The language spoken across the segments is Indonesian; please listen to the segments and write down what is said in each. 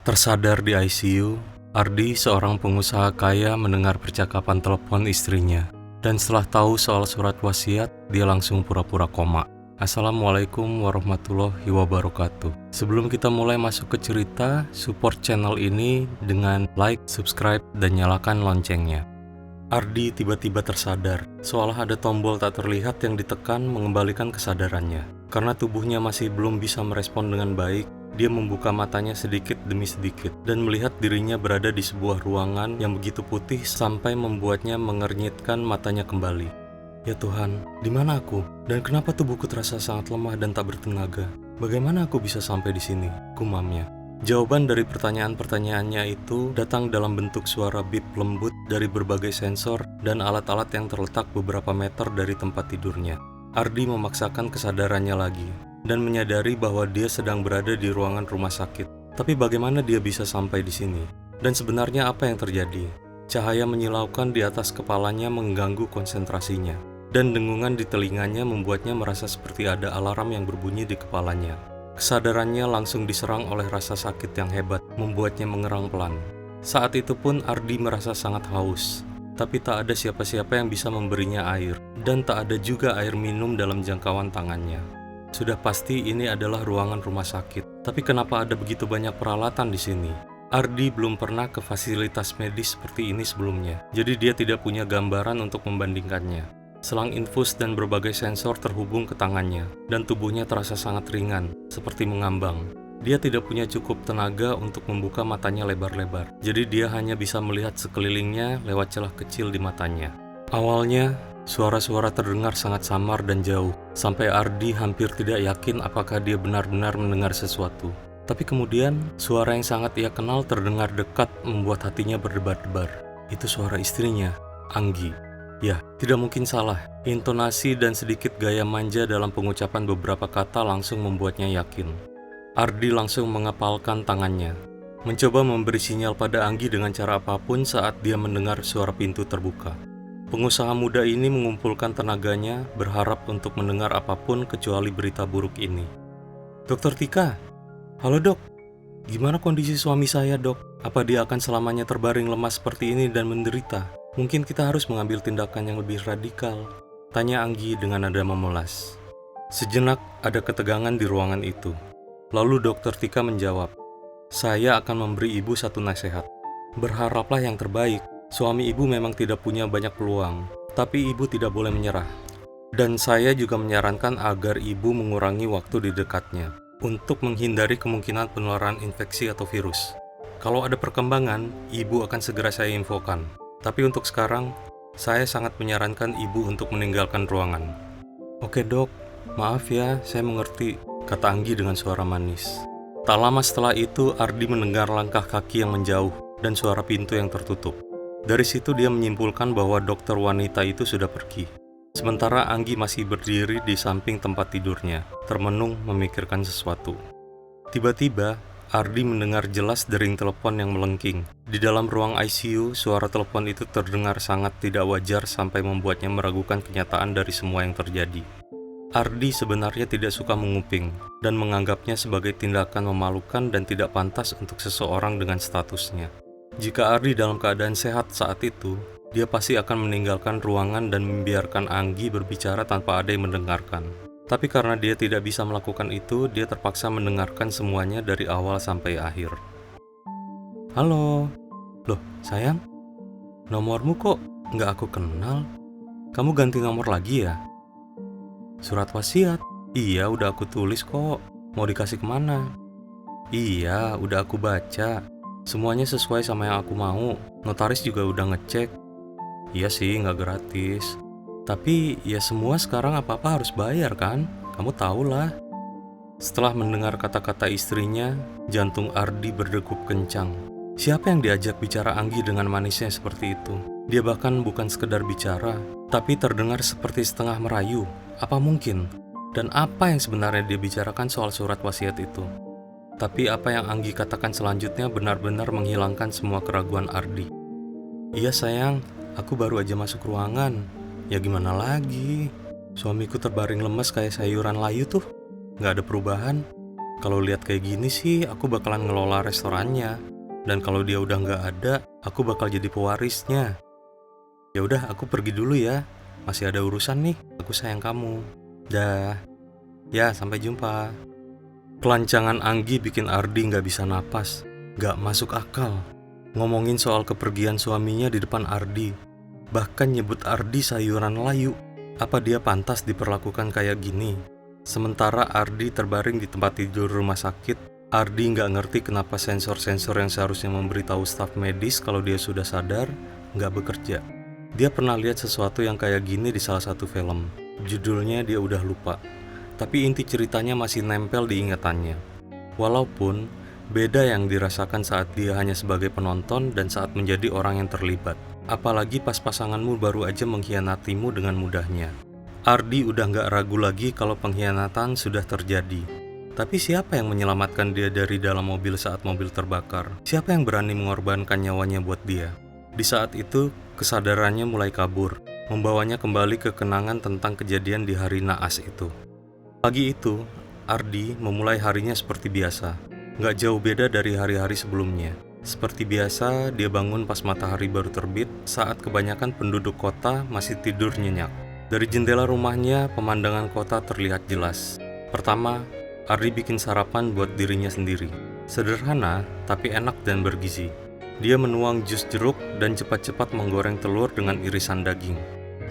Tersadar di ICU, Ardi, seorang pengusaha kaya, mendengar percakapan telepon istrinya. Dan setelah tahu soal surat wasiat, dia langsung pura-pura koma. Assalamualaikum warahmatullahi wabarakatuh. Sebelum kita mulai masuk ke cerita, support channel ini dengan like, subscribe, dan nyalakan loncengnya. Ardi tiba-tiba tersadar, seolah ada tombol tak terlihat yang ditekan mengembalikan kesadarannya. Karena tubuhnya masih belum bisa merespon dengan baik, dia membuka matanya sedikit demi sedikit dan melihat dirinya berada di sebuah ruangan yang begitu putih sampai membuatnya mengernyitkan matanya kembali. Ya Tuhan, di mana aku? Dan kenapa tubuhku terasa sangat lemah dan tak bertenaga? Bagaimana aku bisa sampai di sini? Gumamnya. Jawaban dari pertanyaan-pertanyaannya itu datang dalam bentuk suara bip lembut dari berbagai sensor dan alat-alat yang terletak beberapa meter dari tempat tidurnya. Ardi memaksakan kesadarannya lagi dan menyadari bahwa dia sedang berada di ruangan rumah sakit. Tapi bagaimana dia bisa sampai di sini? Dan sebenarnya apa yang terjadi? Cahaya menyilaukan di atas kepalanya mengganggu konsentrasinya, dan dengungan di telinganya membuatnya merasa seperti ada alarm yang berbunyi di kepalanya. Kesadarannya langsung diserang oleh rasa sakit yang hebat, membuatnya mengerang pelan. Saat itu pun Ardi merasa sangat haus, tapi tak ada siapa-siapa yang bisa memberinya air, dan tak ada juga air minum dalam jangkauan tangannya. Sudah pasti ini adalah ruangan rumah sakit, tapi kenapa ada begitu banyak peralatan di sini? Ardi belum pernah ke fasilitas medis seperti ini sebelumnya, jadi dia tidak punya gambaran untuk membandingkannya. Selang infus dan berbagai sensor terhubung ke tangannya, dan tubuhnya terasa sangat ringan, seperti mengambang. Dia tidak punya cukup tenaga untuk membuka matanya lebar-lebar, jadi dia hanya bisa melihat sekelilingnya lewat celah kecil di matanya. Awalnya, suara-suara terdengar sangat samar dan jauh, sampai Ardi hampir tidak yakin apakah dia benar-benar mendengar sesuatu. Tapi kemudian, suara yang sangat ia kenal terdengar dekat membuat hatinya berdebar-debar. Itu suara istrinya, Anggi. Ya, tidak mungkin salah. Intonasi dan sedikit gaya manja dalam pengucapan beberapa kata langsung membuatnya yakin. Ardi langsung mengepalkan tangannya, mencoba memberi sinyal pada Anggi dengan cara apapun saat dia mendengar suara pintu terbuka. Pengusaha muda ini mengumpulkan tenaganya, berharap untuk mendengar apapun kecuali berita buruk ini. Dokter Tika, halo dok, gimana kondisi suami saya dok? Apa dia akan selamanya terbaring lemas seperti ini dan menderita? Mungkin kita harus mengambil tindakan yang lebih radikal, tanya Anggi dengan nada memelas. Sejenak ada ketegangan di ruangan itu. Lalu dokter Tika menjawab, saya akan memberi ibu satu nasihat. Berharaplah yang terbaik. Suami ibu memang tidak punya banyak peluang, tapi ibu tidak boleh menyerah. Dan saya juga menyarankan agar ibu mengurangi waktu di dekatnya, untuk menghindari kemungkinan penularan infeksi atau virus. Kalau ada perkembangan, ibu akan segera saya infokan. Tapi untuk sekarang, saya sangat menyarankan ibu untuk meninggalkan ruangan. Oke dok, maaf ya, saya mengerti, kata Anggi dengan suara manis. Tak lama setelah itu, Ardi mendengar langkah kaki yang menjauh dan suara pintu yang tertutup. Dari situ dia menyimpulkan bahwa dokter wanita itu sudah pergi. Sementara Anggi masih berdiri di samping tempat tidurnya, termenung memikirkan sesuatu. Tiba-tiba, Ardi mendengar jelas dering telepon yang melengking. Di dalam ruang ICU, suara telepon itu terdengar sangat tidak wajar sampai membuatnya meragukan kenyataan dari semua yang terjadi. Ardi sebenarnya tidak suka menguping dan menganggapnya sebagai tindakan memalukan dan tidak pantas untuk seseorang dengan statusnya. Jika Ardi dalam keadaan sehat saat itu, dia pasti akan meninggalkan ruangan dan membiarkan Anggi berbicara tanpa ada yang mendengarkan. Tapi karena dia tidak bisa melakukan itu, dia terpaksa mendengarkan semuanya dari awal sampai akhir. Halo, loh sayang, nomormu kok nggak aku kenal? Kamu ganti nomor lagi ya? Surat wasiat? Iya, udah aku tulis kok. Mau dikasih kemana? Iya, udah aku baca. Semuanya sesuai sama yang aku mau. Notaris juga udah ngecek. Iya sih, nggak gratis. Tapi ya semua sekarang apa-apa harus bayar kan? Kamu tahulah. Setelah mendengar kata-kata istrinya, jantung Ardi berdegup kencang. Siapa yang diajak bicara Anggi dengan manisnya seperti itu? Dia bahkan bukan sekedar bicara, tapi terdengar seperti setengah merayu. Apa mungkin? Dan apa yang sebenarnya dia bicarakan soal surat wasiat itu? Tapi apa yang Anggi katakan selanjutnya benar-benar menghilangkan semua keraguan Ardi. Iya sayang, aku baru aja masuk ruangan. Ya gimana lagi? Suamiku terbaring lemas kayak sayuran layu tuh. Gak ada perubahan. Kalau lihat kayak gini sih, aku bakalan ngelola restorannya. Dan kalau dia udah nggak ada, aku bakal jadi pewarisnya. Ya udah, aku pergi dulu ya. Masih ada urusan nih. Aku sayang kamu. Dah. Ya, sampai jumpa. Kelancangan Anggi bikin Ardi nggak bisa napas. Nggak masuk akal. Ngomongin soal kepergian suaminya di depan Ardi. Bahkan nyebut Ardi sayuran layu. Apa dia pantas diperlakukan kayak gini? Sementara Ardi terbaring di tempat tidur rumah sakit, Ardi nggak ngerti kenapa sensor-sensor yang seharusnya memberitahu staf medis kalau dia sudah sadar, nggak bekerja. Dia pernah lihat sesuatu yang kayak gini di salah satu film. Judulnya dia udah lupa. Tapi inti ceritanya masih nempel di ingatannya. Walaupun beda yang dirasakan saat dia hanya sebagai penonton dan saat menjadi orang yang terlibat. Apalagi pas pasanganmu baru aja mengkhianatimu dengan mudahnya. Ardi udah nggak ragu lagi kalau pengkhianatan sudah terjadi. Tapi siapa yang menyelamatkan dia dari dalam mobil saat mobil terbakar? Siapa yang berani mengorbankan nyawanya buat dia? Di saat itu, kesadarannya mulai kabur, membawanya kembali ke kenangan tentang kejadian di hari naas itu. Pagi itu, Ardi memulai harinya seperti biasa. Nggak jauh beda dari hari-hari sebelumnya. Seperti biasa, dia bangun pas matahari baru terbit saat kebanyakan penduduk kota masih tidur nyenyak. Dari jendela rumahnya, pemandangan kota terlihat jelas. Pertama, Ardi bikin sarapan buat dirinya sendiri. Sederhana, tapi enak dan bergizi. Dia menuang jus jeruk dan cepat-cepat menggoreng telur dengan irisan daging.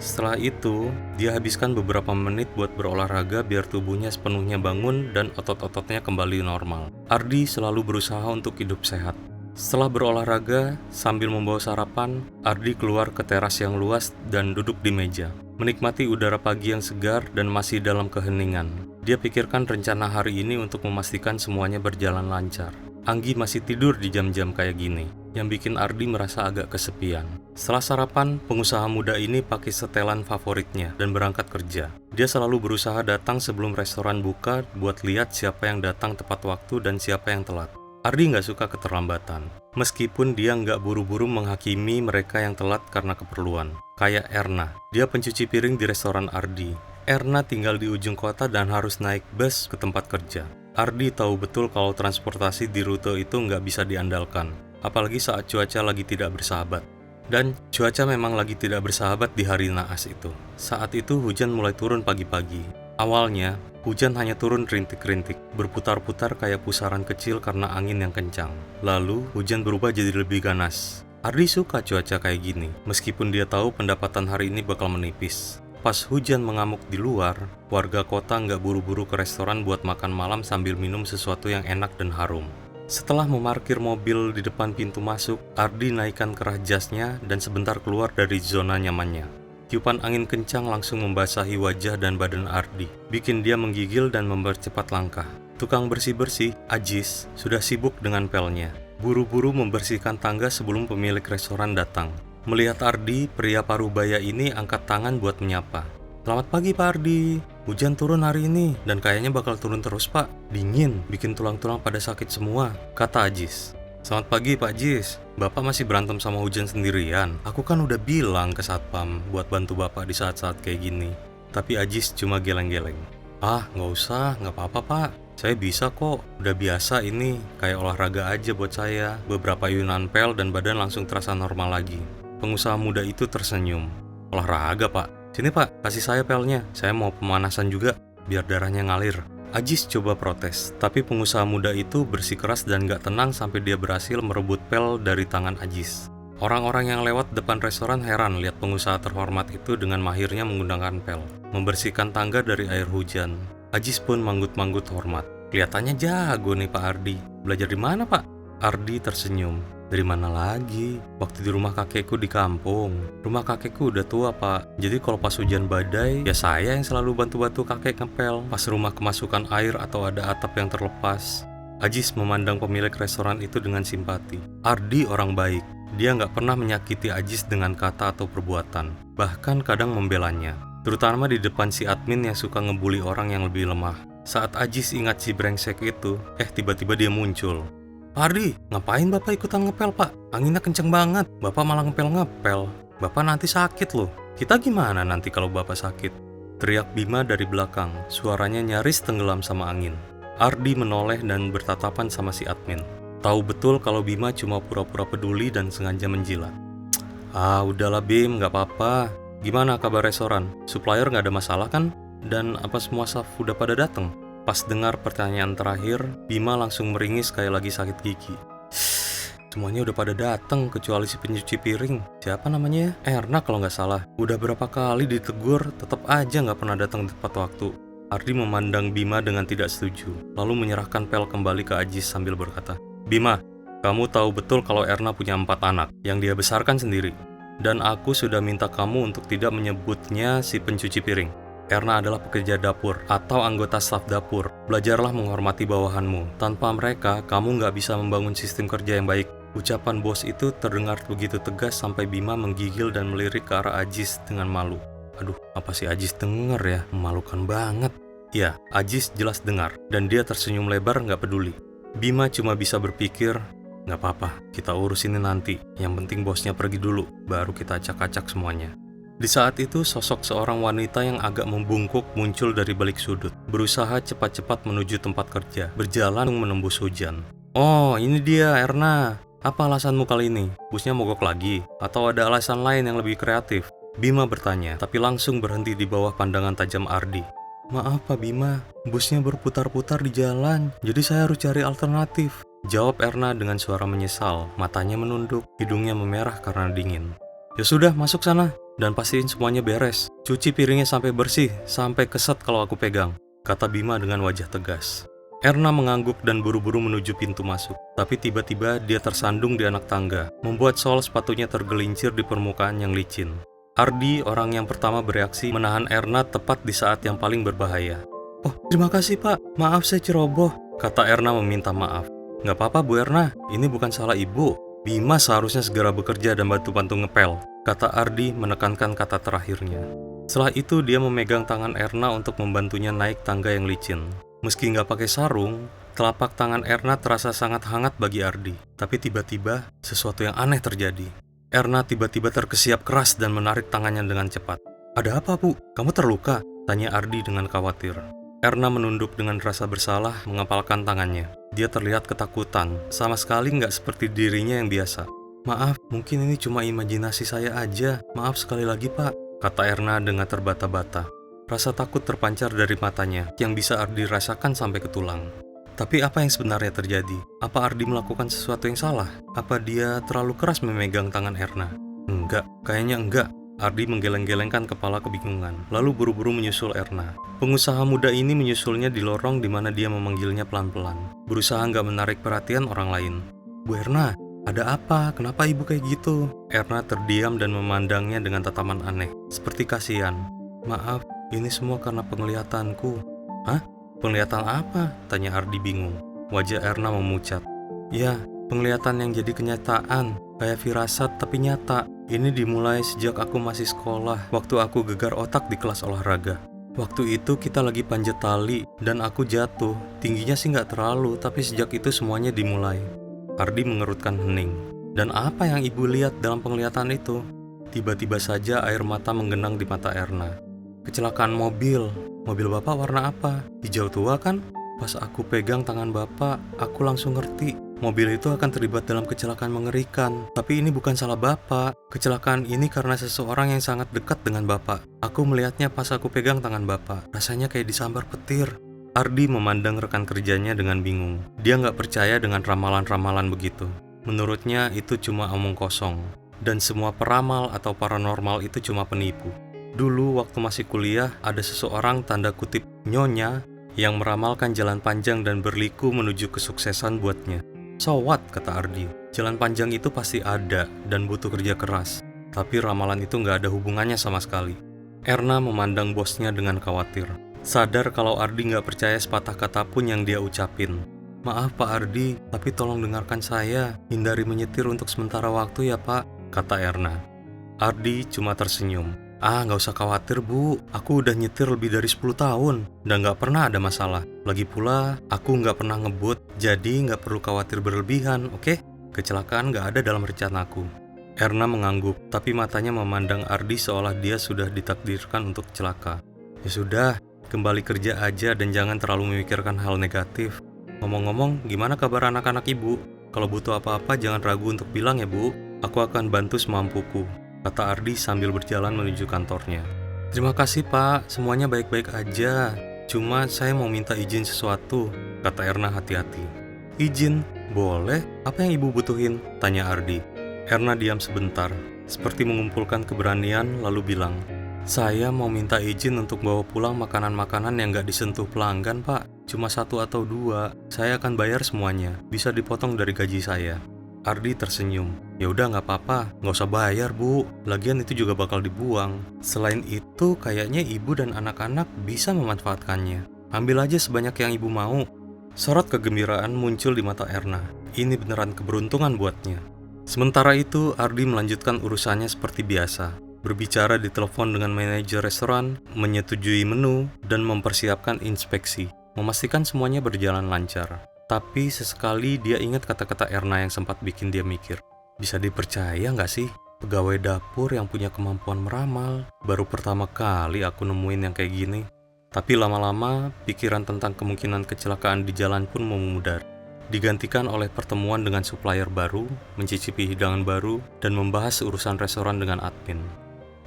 Setelah itu, dia habiskan beberapa menit buat berolahraga biar tubuhnya sepenuhnya bangun dan otot-ototnya kembali normal. Ardi selalu berusaha untuk hidup sehat. Setelah berolahraga, sambil membawa sarapan, Ardi keluar ke teras yang luas dan duduk di meja, menikmati udara pagi yang segar dan masih dalam keheningan. Dia pikirkan rencana hari ini untuk memastikan semuanya berjalan lancar. Anggi masih tidur di jam-jam kayak gini, yang bikin Ardi merasa agak kesepian. Setelah sarapan, pengusaha muda ini pakai setelan favoritnya dan berangkat kerja. Dia selalu berusaha datang sebelum restoran buka buat lihat siapa yang datang tepat waktu dan siapa yang telat. Ardi nggak suka keterlambatan, meskipun dia nggak buru-buru menghakimi mereka yang telat karena keperluan. Kayak Erna, dia pencuci piring di restoran Ardi. Erna tinggal di ujung kota dan harus naik bus ke tempat kerja. Ardi tahu betul kalau transportasi di rute itu nggak bisa diandalkan, apalagi saat cuaca lagi tidak bersahabat. Dan cuaca memang lagi tidak bersahabat di hari naas itu. Saat itu hujan mulai turun pagi-pagi. Awalnya, hujan hanya turun rintik-rintik, berputar-putar kayak pusaran kecil karena angin yang kencang. Lalu, hujan berubah jadi lebih ganas. Ardi suka cuaca kayak gini, meskipun dia tahu pendapatan hari ini bakal menipis. Pas hujan mengamuk di luar, warga kota nggak buru-buru ke restoran buat makan malam sambil minum sesuatu yang enak dan harum. Setelah memarkir mobil di depan pintu masuk, Ardi naikkan kerah jasnya dan sebentar keluar dari zona nyamannya. Tiupan angin kencang langsung membasahi wajah dan badan Ardi, bikin dia menggigil dan mempercepat langkah. Tukang bersih-bersih, Ajis, sudah sibuk dengan pelnya. Buru-buru membersihkan tangga sebelum pemilik restoran datang. Melihat Ardi, pria parubaya ini angkat tangan buat menyapa. "Selamat pagi Pak Ardi, hujan turun hari ini dan kayaknya bakal turun terus Pak. Dingin, bikin tulang-tulang pada sakit semua," kata Ajis. "Selamat pagi Pak Ajis, Bapak masih berantem sama hujan sendirian? Aku kan udah bilang ke satpam buat bantu Bapak di saat-saat kayak gini." Tapi Ajis cuma geleng-geleng. "Ah, nggak usah, nggak apa-apa Pak. Saya bisa kok, udah biasa ini, kayak olahraga aja buat saya. Beberapa ayunan pel dan badan langsung terasa normal lagi." Pengusaha muda itu tersenyum. "Olahraga Pak, sini Pak, kasih saya pelnya. Saya mau pemanasan juga, biar darahnya ngalir." Ajis coba protes, tapi pengusaha muda itu bersikeras dan gak tenang sampai dia berhasil merebut pel dari tangan Ajis. Orang-orang yang lewat depan restoran heran lihat pengusaha terhormat itu dengan mahirnya menggunakan pel, membersihkan tangga dari air hujan. Ajis pun manggut-manggut hormat. "Kelihatannya jago nih Pak Ardi. Belajar di mana Pak?" Ardi tersenyum. "Dari mana lagi? Waktu di rumah kakekku di kampung. Rumah kakekku udah tua Pak. Jadi kalau pas hujan badai, ya saya yang selalu bantu-bantu kakek ngepel. Pas rumah kemasukan air atau ada atap yang terlepas." Ajis memandang pemilik restoran itu dengan simpati. Ardi orang baik. Dia nggak pernah menyakiti Ajis dengan kata atau perbuatan. Bahkan kadang membelanya. Terutama di depan si admin yang suka ngebully orang yang lebih lemah. Saat Ajis ingat si brengsek itu, tiba-tiba dia muncul. "Pak Ardi, ngapain Bapak ikutan ngepel Pak? Anginnya kenceng banget, Bapak malah ngepel-ngepel. Bapak nanti sakit loh. Kita gimana nanti kalau Bapak sakit?" Teriak Bima dari belakang, suaranya nyaris tenggelam sama angin. Ardi menoleh dan bertatapan sama si admin. Tahu betul kalau Bima cuma pura-pura peduli dan sengaja menjilat. Ah, udahlah Bim, nggak apa-apa. Gimana kabar restoran? Supplier nggak ada masalah kan? Dan apa semua staff udah pada datang? Pas dengar pertanyaan terakhir, Bima langsung meringis kayak lagi sakit gigi. Semuanya udah pada datang kecuali si pencuci piring. Siapa namanya? Erna kalau nggak salah. Udah berapa kali ditegur, tetap aja nggak pernah datang tepat waktu. Ardi memandang Bima dengan tidak setuju, lalu menyerahkan pel kembali ke Ajis sambil berkata, Bima, kamu tahu betul kalau Erna punya 4 anak yang dia besarkan sendiri. Dan aku sudah minta kamu untuk tidak menyebutnya si pencuci piring. Erna adalah pekerja dapur atau anggota staf dapur. Belajarlah menghormati bawahanmu. Tanpa mereka, kamu nggak bisa membangun sistem kerja yang baik. Ucapan bos itu terdengar begitu tegas sampai Bima menggigil dan melirik ke arah Ajis dengan malu. Aduh, apa sih Ajis denger ya? Memalukan banget. Ya, Ajis jelas dengar, dan dia tersenyum lebar nggak peduli. Bima cuma bisa berpikir, nggak apa-apa, kita urus ini nanti. Yang penting bosnya pergi dulu, baru kita acak-acak semuanya. Di saat itu, sosok seorang wanita yang agak membungkuk muncul dari balik sudut, berusaha cepat-cepat menuju tempat kerja, berjalan menembus hujan. Oh, ini dia, Erna. Apa alasanmu kali ini? Busnya mogok lagi? Atau ada alasan lain yang lebih kreatif? Bima bertanya, tapi langsung berhenti di bawah pandangan tajam Ardi. Maaf Pak Bima, busnya berputar-putar di jalan, jadi saya harus cari alternatif. Jawab Erna dengan suara menyesal, matanya menunduk, hidungnya memerah karena dingin. Ya sudah, masuk sana, dan pastiin semuanya beres. Cuci piringnya sampai bersih, sampai keset kalau aku pegang, kata Bima dengan wajah tegas. Erna mengangguk dan buru-buru menuju pintu masuk, tapi tiba-tiba dia tersandung di anak tangga, membuat sol sepatunya tergelincir di permukaan yang licin. Ardi, orang yang pertama bereaksi, menahan Erna tepat di saat yang paling berbahaya. Oh, terima kasih Pak, maaf saya ceroboh, kata Erna meminta maaf. Nggak apa-apa Bu Erna, ini bukan salah Ibu. Bima seharusnya segera bekerja dan bantu-bantu ngepel, kata Ardi menekankan kata terakhirnya. Setelah itu dia memegang tangan Erna untuk membantunya naik tangga yang licin. Meski nggak pakai sarung, telapak tangan Erna terasa sangat hangat bagi Ardi. Tapi tiba-tiba sesuatu yang aneh terjadi. Erna tiba-tiba terkesiap keras dan menarik tangannya dengan cepat. Ada apa Bu? Kamu terluka? Tanya Ardi dengan khawatir. Erna menunduk dengan rasa bersalah mengepalkan tangannya. Dia terlihat ketakutan, sama sekali nggak seperti dirinya yang biasa. Maaf, mungkin ini cuma imajinasi saya aja. Maaf sekali lagi Pak, kata Erna dengan terbata-bata. Rasa takut terpancar dari matanya, yang bisa Ardi rasakan sampai ke tulang. Tapi apa yang sebenarnya terjadi? Apa Ardi melakukan sesuatu yang salah? Apa dia terlalu keras memegang tangan Erna? Enggak, kayaknya enggak. Ardi menggeleng-gelengkan kepala kebingungan, lalu buru-buru menyusul Erna. Pengusaha muda ini menyusulnya di lorong di mana dia memanggilnya pelan-pelan, berusaha nggak menarik perhatian orang lain. Bu Erna, ada apa? Kenapa ibu kayak gitu? Erna terdiam dan memandangnya dengan tatapan aneh, seperti kasihan. Maaf, ini semua karena penglihatanku. Hah? Penglihatan apa? Tanya Ardi bingung. Wajah Erna memucat. Ya, penglihatan yang jadi kenyataan, kayak firasat tapi nyata. Ini dimulai sejak aku masih sekolah, waktu aku gegar otak di kelas olahraga. Waktu itu kita lagi panjat tali, dan aku jatuh. Tingginya sih nggak terlalu, tapi sejak itu semuanya dimulai. Ardi mengerutkan hening. Dan apa yang ibu lihat dalam penglihatan itu? Tiba-tiba saja air mata menggenang di mata Erna. Kecelakaan mobil. Mobil bapak warna apa? Hijau tua kan? Pas aku pegang tangan bapak, aku langsung ngerti. Mobil itu akan terlibat dalam kecelakaan mengerikan. Tapi ini bukan salah bapak. Kecelakaan ini karena seseorang yang sangat dekat dengan bapak. Aku melihatnya pas aku pegang tangan bapak. Rasanya kayak disambar petir. Ardi memandang rekan kerjanya dengan bingung. Dia nggak percaya dengan ramalan-ramalan begitu. Menurutnya itu cuma omong kosong. Dan semua peramal atau paranormal itu cuma penipu. Dulu waktu masih kuliah, ada seseorang tanda kutip nyonya yang meramalkan jalan panjang dan berliku menuju kesuksesan buatnya. So what, kata Ardi. Jalan panjang itu pasti ada dan butuh kerja keras. Tapi ramalan itu nggak ada hubungannya sama sekali. Erna memandang bosnya dengan khawatir. Sadar kalau Ardi nggak percaya sepatah kata pun yang dia ucapin. Maaf Pak Ardi, tapi tolong dengarkan saya. Hindari menyetir untuk sementara waktu ya Pak, kata Erna. Ardi cuma tersenyum. Nggak usah khawatir Bu, aku udah nyetir lebih dari 10 tahun dan nggak pernah ada masalah. Lagi pula, aku nggak pernah ngebut, jadi nggak perlu khawatir berlebihan, oke? Kecelakaan nggak ada dalam rencanaku. Erna mengangguk, tapi matanya memandang Ardi seolah dia sudah ditakdirkan untuk celaka. Ya sudah, kembali kerja aja dan jangan terlalu memikirkan hal negatif. Ngomong-ngomong, gimana kabar anak-anak ibu? Kalau butuh apa-apa jangan ragu untuk bilang ya bu. Aku akan bantu semampuku, kata Ardi sambil berjalan menuju kantornya. Terima kasih pak, semuanya baik-baik aja. Cuma saya mau minta izin sesuatu, kata Erna hati-hati. Izin? Boleh, apa yang ibu butuhin? Tanya Ardi. Erna diam sebentar, seperti mengumpulkan keberanian lalu bilang, saya mau minta izin untuk bawa pulang makanan-makanan yang gak disentuh pelanggan pak. Cuma 1 atau 2, saya akan bayar semuanya, bisa dipotong dari gaji saya. Ardi tersenyum. Ya udah nggak apa-apa, nggak usah bayar bu. Lagian itu juga bakal dibuang. Selain itu, kayaknya ibu dan anak-anak bisa memanfaatkannya. Ambil aja sebanyak yang ibu mau. Sorot kegembiraan muncul di mata Erna. Ini beneran keberuntungan buatnya. Sementara itu, Ardi melanjutkan urusannya seperti biasa. Berbicara di telepon dengan manajer restoran, menyetujui menu, dan mempersiapkan inspeksi. Memastikan semuanya berjalan lancar. Tapi sesekali dia ingat kata-kata Erna yang sempat bikin dia mikir. Bisa dipercaya nggak sih? Pegawai dapur yang punya kemampuan meramal. Baru pertama kali aku nemuin yang kayak gini. Tapi lama-lama, pikiran tentang kemungkinan kecelakaan di jalan pun memudar. Digantikan oleh pertemuan dengan supplier baru, mencicipi hidangan baru, dan membahas urusan restoran dengan admin.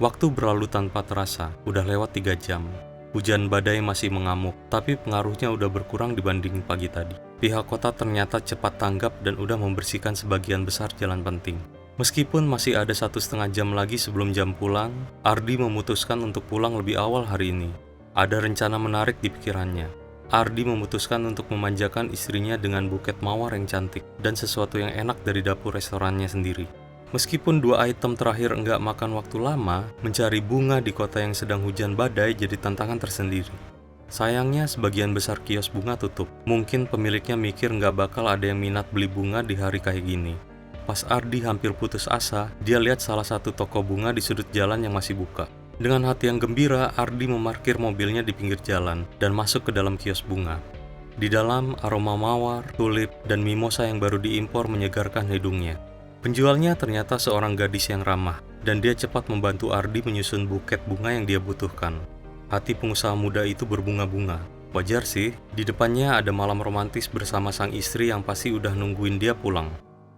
Waktu berlalu tanpa terasa, udah lewat 3 jam. Hujan badai masih mengamuk, tapi pengaruhnya udah berkurang dibanding pagi tadi. Pihak kota ternyata cepat tanggap dan udah membersihkan sebagian besar jalan penting. Meskipun masih ada 1,5 jam lagi sebelum jam pulang, Ardi memutuskan untuk pulang lebih awal hari ini. Ada rencana menarik di pikirannya. Ardi memutuskan untuk memanjakan istrinya dengan buket mawar yang cantik dan sesuatu yang enak dari dapur restorannya sendiri. Meskipun 2 item terakhir enggak makan waktu lama, mencari bunga di kota yang sedang hujan badai jadi tantangan tersendiri. Sayangnya sebagian besar kios bunga tutup. Mungkin pemiliknya mikir nggak bakal ada yang minat beli bunga di hari kayak gini. Pas Ardi hampir putus asa, dia lihat salah satu toko bunga di sudut jalan yang masih buka. Dengan hati yang gembira, Ardi memarkir mobilnya di pinggir jalan dan masuk ke dalam kios bunga. Di dalam, aroma mawar, tulip, dan mimosa yang baru diimpor menyegarkan hidungnya. Penjualnya ternyata seorang gadis yang ramah, dan dia cepat membantu Ardi menyusun buket bunga yang dia butuhkan. Hati pengusaha muda itu berbunga-bunga. Wajar sih, di depannya ada malam romantis bersama sang istri yang pasti udah nungguin dia pulang.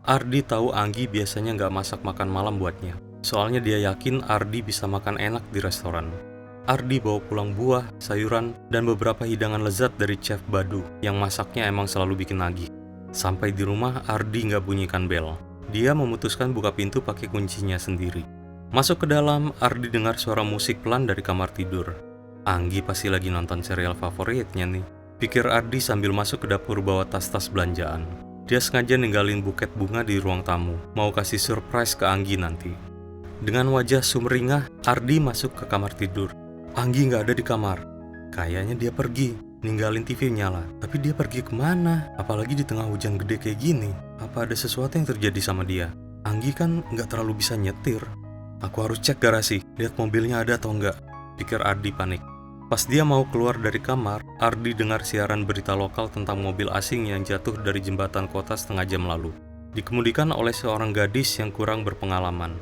Ardi tahu Anggi biasanya nggak masak makan malam buatnya. Soalnya dia yakin Ardi bisa makan enak di restoran. Ardi bawa pulang buah, sayuran, dan beberapa hidangan lezat dari chef Badu yang masaknya emang selalu bikin nagih. Sampai di rumah, Ardi nggak bunyikan bel. Dia memutuskan buka pintu pakai kuncinya sendiri. Masuk ke dalam, Ardi dengar suara musik pelan dari kamar tidur. Anggi pasti lagi nonton serial favoritnya nih, pikir Ardi sambil masuk ke dapur bawa tas-tas belanjaan. Dia sengaja ninggalin buket bunga di ruang tamu, mau kasih surprise ke Anggi nanti. Dengan wajah sumringah, Ardi masuk ke kamar tidur. Anggi nggak ada di kamar. Kayaknya dia pergi, ninggalin TV nyala. Tapi dia pergi kemana? Apalagi di tengah hujan gede kayak gini. Apa ada sesuatu yang terjadi sama dia? Anggi kan nggak terlalu bisa nyetir. Aku harus cek garasi, lihat mobilnya ada atau enggak, pikir Ardi panik. Pas dia mau keluar dari kamar, Ardi dengar siaran berita lokal tentang mobil asing yang jatuh dari jembatan kota setengah jam lalu. Dikemudikan oleh seorang gadis yang kurang berpengalaman.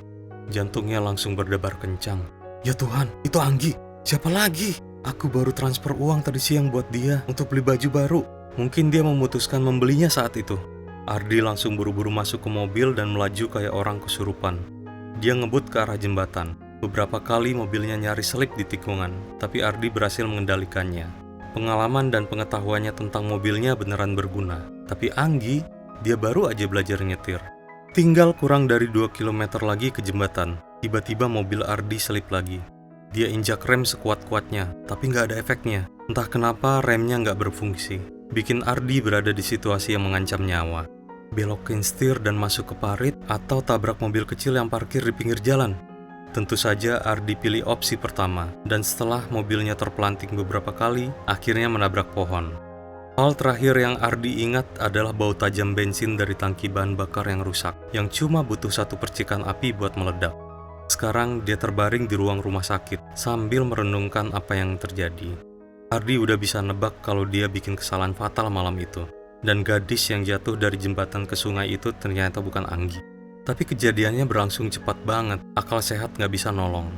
Jantungnya langsung berdebar kencang. Ya Tuhan, itu Anggi. Siapa lagi? Aku baru transfer uang tadi siang buat dia untuk beli baju baru. Mungkin dia memutuskan membelinya saat itu. Ardi langsung buru-buru masuk ke mobil dan melaju kayak orang kesurupan. Dia ngebut ke arah jembatan. Beberapa kali mobilnya nyaris selip di tikungan, tapi Ardi berhasil mengendalikannya. Pengalaman dan pengetahuannya tentang mobilnya beneran berguna. Tapi Anggi, dia baru aja belajar nyetir. Tinggal kurang dari 2 km lagi ke jembatan. Tiba-tiba mobil Ardi selip lagi. Dia injak rem sekuat-kuatnya, tapi nggak ada efeknya. Entah kenapa remnya nggak berfungsi. Bikin Ardi berada di situasi yang mengancam nyawa. Belokin setir dan masuk ke parit, atau tabrak mobil kecil yang parkir di pinggir jalan. Tentu saja Ardi pilih opsi pertama, dan setelah mobilnya terpelanting beberapa kali, akhirnya menabrak pohon. Hal terakhir yang Ardi ingat adalah bau tajam bensin dari tangki bahan bakar yang rusak, yang cuma butuh 1 percikan api buat meledak. Sekarang dia terbaring di ruang rumah sakit, sambil merenungkan apa yang terjadi. Ardi udah bisa nebak kalau dia bikin kesalahan fatal malam itu, dan gadis yang jatuh dari jembatan ke sungai itu ternyata bukan Anggi. Tapi kejadiannya berlangsung cepat banget, akal sehat nggak bisa nolong.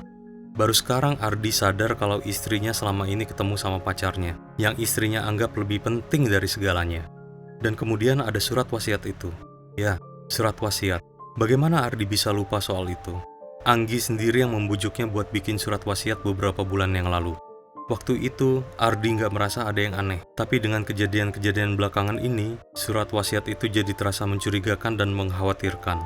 Baru sekarang Ardi sadar kalau istrinya selama ini ketemu sama pacarnya, yang istrinya anggap lebih penting dari segalanya. Dan kemudian ada surat wasiat itu. Ya, surat wasiat. Bagaimana Ardi bisa lupa soal itu? Anggi sendiri yang membujuknya buat bikin surat wasiat beberapa bulan yang lalu. Waktu itu, Ardi nggak merasa ada yang aneh. Tapi dengan kejadian-kejadian belakangan ini, surat wasiat itu jadi terasa mencurigakan dan mengkhawatirkan.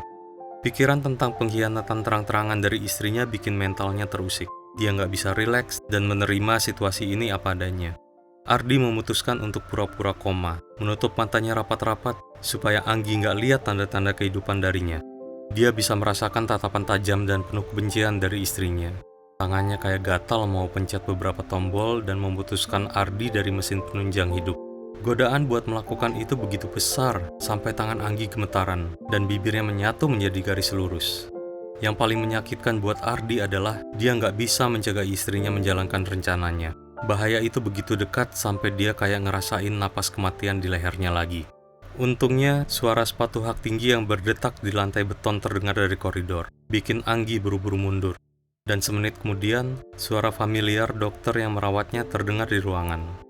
Pikiran tentang pengkhianatan terang-terangan dari istrinya bikin mentalnya terusik. Dia nggak bisa rileks dan menerima situasi ini apa adanya. Ardi memutuskan untuk pura-pura koma, menutup matanya rapat-rapat supaya Anggi nggak lihat tanda-tanda kehidupan darinya. Dia bisa merasakan tatapan tajam dan penuh kebencian dari istrinya. Tangannya kayak gatal mau pencet beberapa tombol dan memutuskan Ardi dari mesin penunjang hidup. Godaan buat melakukan itu begitu besar, sampai tangan Anggi gemetaran, dan bibirnya menyatu menjadi garis lurus. Yang paling menyakitkan buat Ardi adalah dia nggak bisa mencegah istrinya menjalankan rencananya. Bahaya itu begitu dekat sampai dia kayak ngerasain napas kematian di lehernya lagi. Untungnya, suara sepatu hak tinggi yang berdetak di lantai beton terdengar dari koridor, bikin Anggi buru-buru mundur. Dan semenit kemudian, suara familiar dokter yang merawatnya terdengar di ruangan.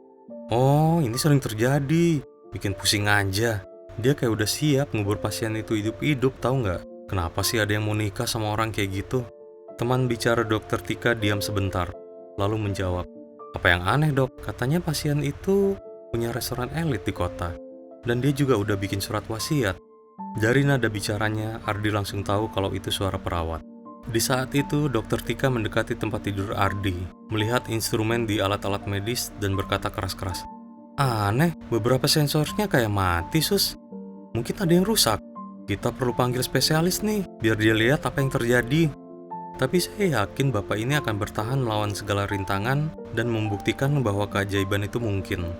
Oh, ini sering terjadi. Bikin pusing aja. Dia kayak udah siap ngubur pasien itu hidup-hidup, tahu nggak? Kenapa sih ada yang mau nikah sama orang kayak gitu? Teman bicara dokter Tika diam sebentar, lalu menjawab. Apa yang aneh dok? Katanya pasien itu punya restoran elit di kota. Dan dia juga udah bikin surat wasiat. Dari nada bicaranya, Ardi langsung tahu kalau itu suara perawat. Di saat itu, dokter Tika mendekati tempat tidur Ardi, melihat instrumen di alat-alat medis dan berkata keras-keras. Aneh, beberapa sensornya kayak mati, sus. Mungkin ada yang rusak. Kita perlu panggil spesialis nih, biar dia lihat apa yang terjadi. Tapi saya yakin bapak ini akan bertahan melawan segala rintangan dan membuktikan bahwa keajaiban itu mungkin.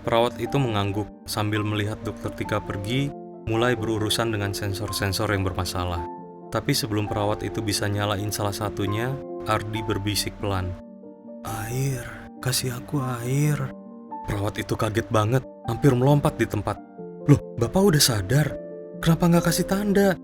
Perawat itu mengangguk sambil melihat dokter Tika pergi, mulai berurusan dengan sensor-sensor yang bermasalah. Tapi sebelum perawat itu bisa nyalain salah satunya, Ardi berbisik pelan. Air, kasih aku air. Perawat itu kaget banget, hampir melompat di tempat. Loh, bapak udah sadar? Kenapa nggak kasih tanda?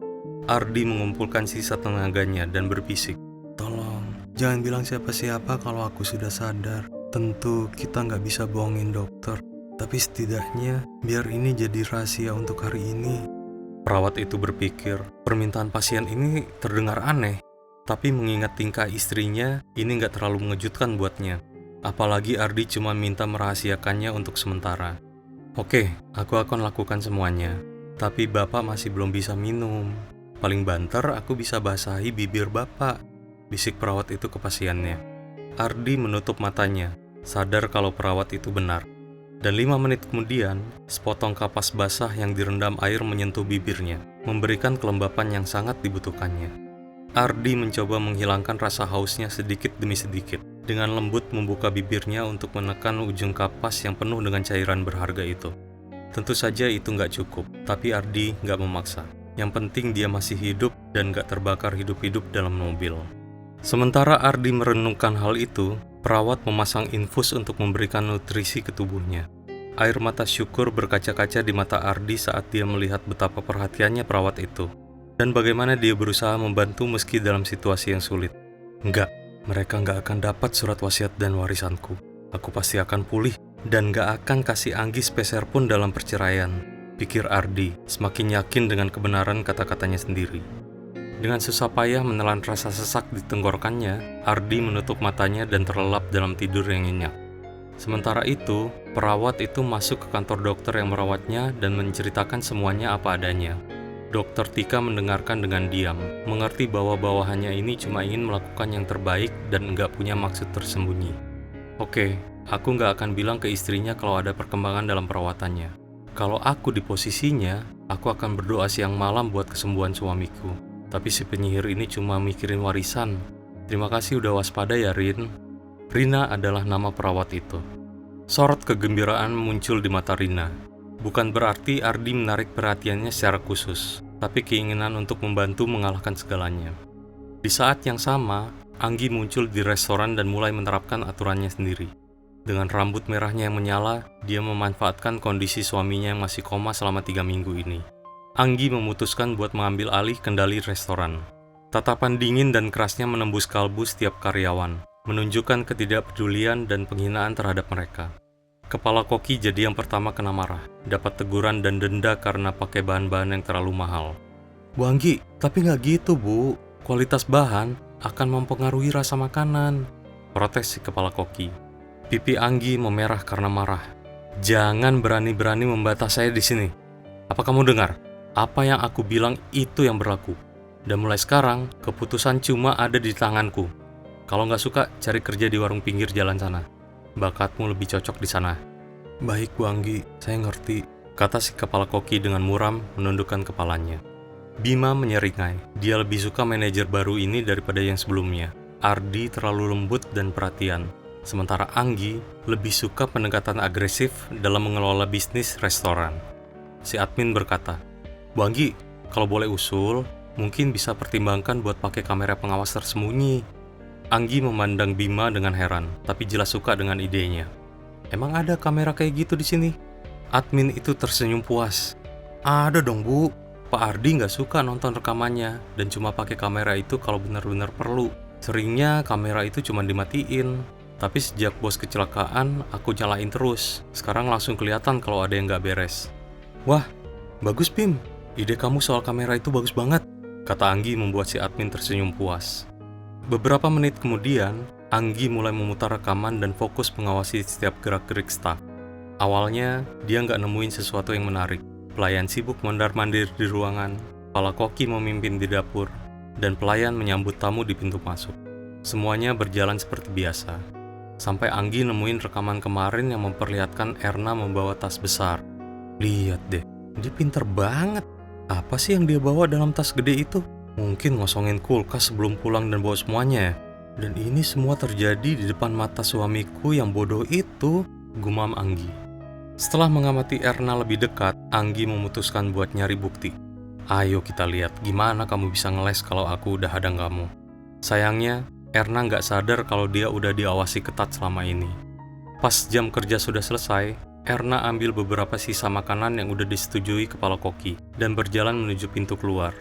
Ardi mengumpulkan sisa tenaganya dan berbisik. Tolong, jangan bilang siapa-siapa kalau aku sudah sadar. Tentu kita nggak bisa bohongin dokter. Tapi setidaknya, biar ini jadi rahasia untuk hari ini. Perawat itu berpikir, permintaan pasien ini terdengar aneh, tapi mengingat tingkah istrinya, ini nggak terlalu mengejutkan buatnya. Apalagi Ardi cuma minta merahasiakannya untuk sementara. Oke, aku akan lakukan semuanya, tapi bapak masih belum bisa minum. Paling banter aku bisa basahi bibir bapak, bisik perawat itu ke pasiennya. Ardi menutup matanya, sadar kalau perawat itu benar. Dan 5 menit kemudian, sepotong kapas basah yang direndam air menyentuh bibirnya, memberikan kelembapan yang sangat dibutuhkannya. Ardi mencoba menghilangkan rasa hausnya sedikit demi sedikit, dengan lembut membuka bibirnya untuk menekan ujung kapas yang penuh dengan cairan berharga itu. Tentu saja itu nggak cukup, tapi Ardi nggak memaksa. Yang penting dia masih hidup dan nggak terbakar hidup-hidup dalam mobil. Sementara Ardi merenungkan hal itu, perawat memasang infus untuk memberikan nutrisi ke tubuhnya. Air mata syukur berkaca-kaca di mata Ardi saat dia melihat betapa perhatiannya perawat itu. Dan bagaimana dia berusaha membantu meski dalam situasi yang sulit. Enggak, mereka nggak akan dapat surat wasiat dan warisanku. Aku pasti akan pulih dan nggak akan kasih Anggi sepeser pun dalam perceraian, pikir Ardi, semakin yakin dengan kebenaran kata-katanya sendiri. Dengan susah payah menelan rasa sesak di tenggorokannya, Ardi menutup matanya dan terlelap dalam tidur yang nyenyak. Sementara itu, perawat itu masuk ke kantor dokter yang merawatnya dan menceritakan semuanya apa adanya. Dokter Tika mendengarkan dengan diam, mengerti bahwa bawahannya ini cuma ingin melakukan yang terbaik dan nggak punya maksud tersembunyi. Oke, aku nggak akan bilang ke istrinya kalau ada perkembangan dalam perawatannya. Kalau aku di posisinya, aku akan berdoa siang malam buat kesembuhan suamiku. Tapi si penyihir ini cuma mikirin warisan. Terima kasih udah waspada ya, Rin. Rina adalah nama perawat itu. Sorot kegembiraan muncul di mata Rina. Bukan berarti Ardi menarik perhatiannya secara khusus, tapi keinginan untuk membantu mengalahkan segalanya. Di saat yang sama, Anggi muncul di restoran dan mulai menerapkan aturannya sendiri. Dengan rambut merahnya yang menyala, dia memanfaatkan kondisi suaminya yang masih koma selama 3 minggu ini. Anggi memutuskan buat mengambil alih kendali restoran. Tatapan dingin dan kerasnya menembus kalbu setiap karyawan, menunjukkan ketidakpedulian dan penghinaan terhadap mereka. Kepala koki jadi yang pertama kena marah, dapat teguran dan denda karena pakai bahan-bahan yang terlalu mahal. Bu Anggi, tapi nggak gitu Bu, kualitas bahan akan mempengaruhi rasa makanan, protes si kepala koki. Pipi Anggi memerah karena marah. Jangan berani-berani membantah saya di sini. Apa kamu dengar? Apa yang aku bilang itu yang berlaku. Dan mulai sekarang, keputusan cuma ada di tanganku. Kalau nggak suka, cari kerja di warung pinggir jalan sana. Bakatmu lebih cocok di sana. Baik Bu Anggi, saya ngerti, kata si kepala koki dengan muram menundukkan kepalanya. Bima menyeringai, dia lebih suka manajer baru ini daripada yang sebelumnya. Ardi terlalu lembut dan perhatian, sementara Anggi lebih suka pendekatan agresif dalam mengelola bisnis restoran. Si admin berkata, Bu Anggi, kalau boleh usul, mungkin bisa pertimbangkan buat pakai kamera pengawas tersembunyi. Anggi memandang Bima dengan heran, tapi jelas suka dengan idenya. Emang ada kamera kayak gitu di sini? Admin itu tersenyum puas. Ada dong Bu, Pak Ardi nggak suka nonton rekamannya dan cuma pakai kamera itu kalau benar-benar perlu. Seringnya kamera itu cuma dimatiin, tapi sejak bos kecelakaan aku nyalain terus. Sekarang langsung kelihatan kalau ada yang nggak beres. Wah, bagus Bim, ide kamu soal kamera itu bagus banget, kata Anggi membuat si admin tersenyum puas. Beberapa menit kemudian, Anggi mulai memutar rekaman dan fokus mengawasi setiap gerak-gerik staf. Awalnya, dia nggak nemuin sesuatu yang menarik. Pelayan sibuk mondar-mandir di ruangan, kepala koki memimpin di dapur, dan pelayan menyambut tamu di pintu masuk. Semuanya berjalan seperti biasa. Sampai Anggi nemuin rekaman kemarin yang memperlihatkan Erna membawa tas besar. Lihat deh, dia pinter banget. Apa sih yang dia bawa dalam tas gede itu? Mungkin ngosongin kulkas sebelum pulang dan bawa semuanya. Dan ini semua terjadi di depan mata suamiku yang bodoh itu, gumam Anggi. Setelah mengamati Erna lebih dekat, Anggi memutuskan buat nyari bukti. Ayo kita lihat gimana kamu bisa ngeles kalau aku udah hadang kamu. Sayangnya, Erna nggak sadar kalau dia udah diawasi ketat selama ini. Pas jam kerja sudah selesai, Erna ambil beberapa sisa makanan yang udah disetujui kepala koki dan berjalan menuju pintu keluar.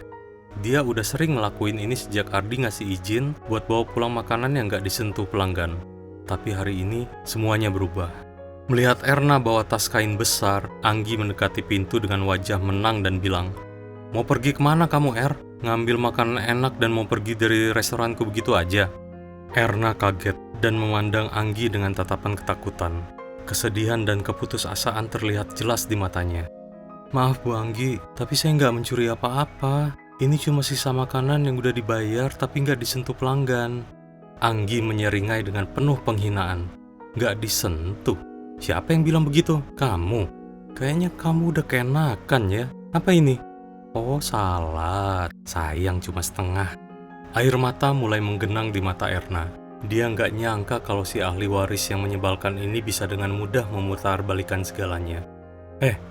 Dia udah sering ngelakuin ini sejak Ardi ngasih izin buat bawa pulang makanan yang nggak disentuh pelanggan. Tapi hari ini, semuanya berubah. Melihat Erna bawa tas kain besar, Anggi mendekati pintu dengan wajah menang dan bilang, "Mau pergi kemana kamu, Er? Ngambil makanan enak dan mau pergi dari restoranku begitu aja?" Erna kaget dan memandang Anggi dengan tatapan ketakutan. Kesedihan dan keputusasaan terlihat jelas di matanya. "Maaf Bu Anggi, tapi saya nggak mencuri apa-apa. Ini cuma sisa makanan yang udah dibayar tapi nggak disentuh pelanggan." Anggi menyeringai dengan penuh penghinaan. "Nggak disentuh? Siapa yang bilang begitu? Kamu? Kayaknya kamu udah keenakan ya. Apa ini?" "Oh salah, sayang cuma setengah." Air mata mulai menggenang di mata Erna. Dia nggak nyangka kalau si ahli waris yang menyebalkan ini bisa dengan mudah memutarbalikan segalanya.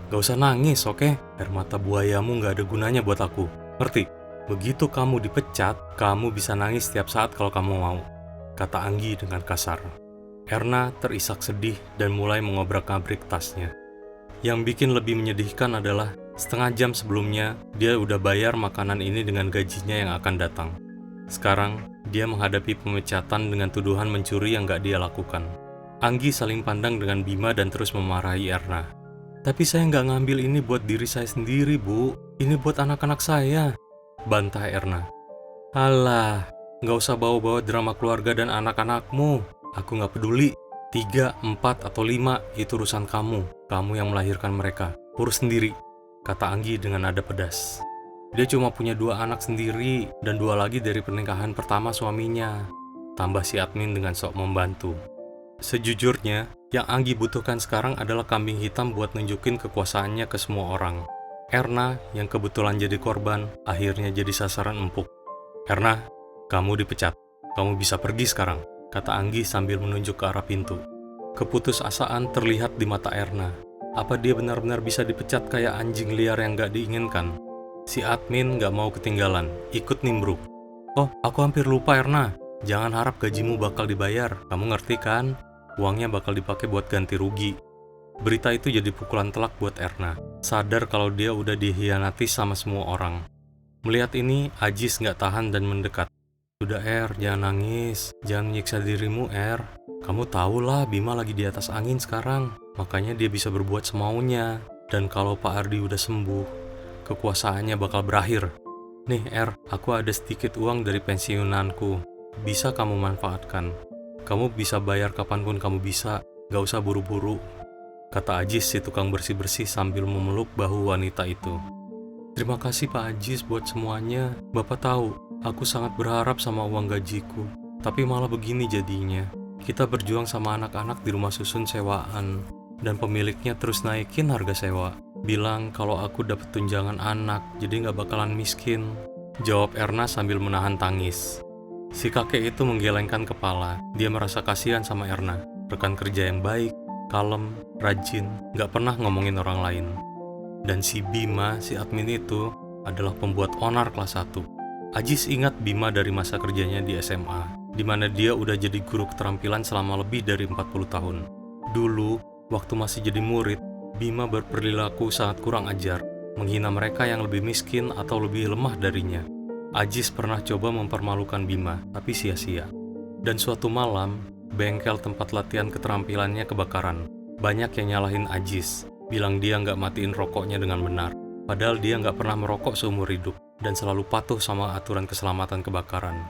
Gak usah nangis, oke? Air mata buayamu nggak ada gunanya buat aku. Ngerti? Begitu kamu dipecat, kamu bisa nangis setiap saat kalau kamu mau, kata Anggi dengan kasar. Erna terisak sedih dan mulai mengobrak-abrik tasnya. Yang bikin lebih menyedihkan adalah setengah jam sebelumnya, dia udah bayar makanan ini dengan gajinya yang akan datang. Sekarang, dia menghadapi pemecatan dengan tuduhan mencuri yang gak dia lakukan. Anggi saling pandang dengan Bima dan terus memarahi Erna. "Tapi saya nggak ngambil ini buat diri saya sendiri, Bu. Ini buat anak-anak saya," bantah Erna. "Alah, nggak usah bawa-bawa drama keluarga dan anak-anakmu. Aku nggak peduli. 3, 4, atau 5 itu urusan kamu. Kamu yang melahirkan mereka. Urus sendiri," kata Anggi dengan nada pedas. Dia cuma punya 2 anak sendiri dan 2 lagi dari pernikahan pertama suaminya, tambah si admin dengan sok membantu. Sejujurnya, yang Anggi butuhkan sekarang adalah kambing hitam buat nunjukin kekuasaannya ke semua orang. Erna, yang kebetulan jadi korban, akhirnya jadi sasaran empuk. "Erna, kamu dipecat. Kamu bisa pergi sekarang," kata Anggi sambil menunjuk ke arah pintu. Keputusasaan terlihat di mata Erna. Apa dia benar-benar bisa dipecat kayak anjing liar yang gak diinginkan? Si admin gak mau ketinggalan, ikut nimbruk. "Oh, aku hampir lupa Erna. Jangan harap gajimu bakal dibayar. Kamu ngerti kan? Uangnya bakal dipakai buat ganti rugi." Berita itu jadi pukulan telak buat Erna. Sadar kalau dia udah dihianati sama semua orang. Melihat ini, Ajis nggak tahan dan mendekat. Sudah jangan nangis, jangan menyiksa dirimu Kamu tahulah Bima lagi di atas angin sekarang, makanya dia bisa berbuat semaunya. Dan kalau Pak Ardi udah sembuh, kekuasaannya bakal berakhir. Nih aku ada sedikit uang dari pensiunanku, bisa kamu manfaatkan. Kamu bisa bayar kapanpun kamu bisa, gak usah buru-buru, kata Ajis si tukang bersih-bersih sambil memeluk bahu wanita itu. Terima kasih Pak Ajis buat semuanya. Bapak tahu, aku sangat berharap sama uang gajiku. Tapi malah begini jadinya. Kita berjuang sama anak-anak di rumah susun sewaan. Dan pemiliknya terus naikin harga sewa. Bilang kalau aku dapat tunjangan anak, jadi gak bakalan miskin. Jawab Erna sambil menahan tangis. Si kakek itu menggelengkan kepala. Dia merasa kasihan sama Erna. Rekan kerja yang baik, kalem, rajin, gak pernah ngomongin orang lain. Dan si Bima, si admin itu, adalah pembuat onar kelas 1. Ajis ingat Bima dari masa kerjanya di SMA, di mana dia udah jadi guru keterampilan selama lebih dari 40 tahun. Dulu, waktu masih jadi murid, Bima berperilaku sangat kurang ajar, menghina mereka yang lebih miskin atau lebih lemah darinya. Ajis pernah coba mempermalukan Bima, tapi sia-sia. Dan suatu malam, bengkel tempat latihan keterampilannya kebakaran. Banyak yang nyalahin Ajis, bilang dia nggak matiin rokoknya dengan benar. Padahal dia nggak pernah merokok seumur hidup dan selalu patuh sama aturan keselamatan kebakaran.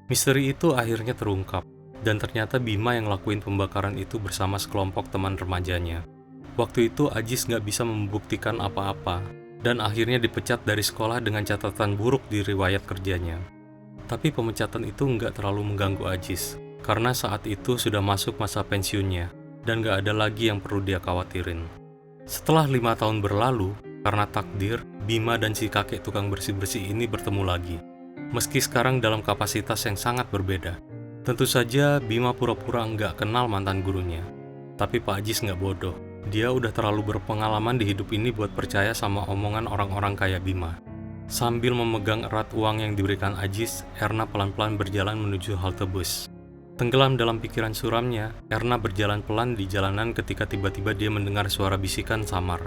Misteri itu akhirnya terungkap, dan ternyata Bima yang lakuin pembakaran itu bersama sekelompok teman remajanya. Waktu itu Ajis nggak bisa membuktikan apa-apa, dan akhirnya dipecat dari sekolah dengan catatan buruk di riwayat kerjanya. Tapi pemecatan itu nggak terlalu mengganggu Ajis, karena saat itu sudah masuk masa pensiunnya, dan nggak ada lagi yang perlu dia khawatirin. Setelah 5 tahun berlalu, karena takdir, Bima dan si kakek tukang bersih-bersih ini bertemu lagi. Meski sekarang dalam kapasitas yang sangat berbeda. Tentu saja Bima pura-pura nggak kenal mantan gurunya. Tapi Pak Ajis nggak bodoh. Dia udah terlalu berpengalaman di hidup ini buat percaya sama omongan orang-orang kayak Bima. Sambil memegang erat uang yang diberikan Ajis, Erna pelan-pelan berjalan menuju halte bus. Tenggelam dalam pikiran suramnya, Erna berjalan pelan di jalanan ketika tiba-tiba dia mendengar suara bisikan samar.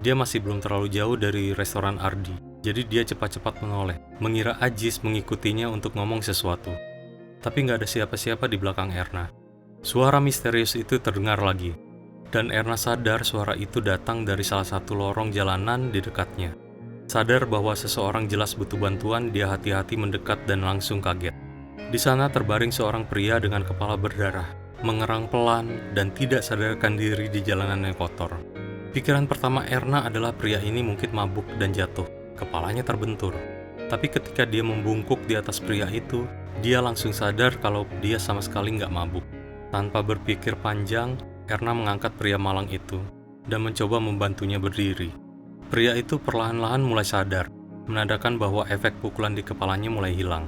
Dia masih belum terlalu jauh dari restoran Ardi, jadi dia cepat-cepat menoleh, mengira Ajis mengikutinya untuk ngomong sesuatu. Tapi nggak ada siapa-siapa di belakang Erna. Suara misterius itu terdengar lagi, dan Erna sadar suara itu datang dari salah satu lorong jalanan di dekatnya. Sadar bahwa seseorang jelas butuh bantuan, dia hati-hati mendekat dan langsung kaget. Di sana terbaring seorang pria dengan kepala berdarah, mengerang pelan dan tidak sadarkan diri di jalanan yang kotor. Pikiran pertama Erna adalah pria ini mungkin mabuk dan jatuh, kepalanya terbentur. Tapi ketika dia membungkuk di atas pria itu, dia langsung sadar kalau dia sama sekali nggak mabuk. Tanpa berpikir panjang, Erna mengangkat pria malang itu dan mencoba membantunya berdiri. Pria itu perlahan-lahan mulai sadar, menandakan bahwa efek pukulan di kepalanya mulai hilang.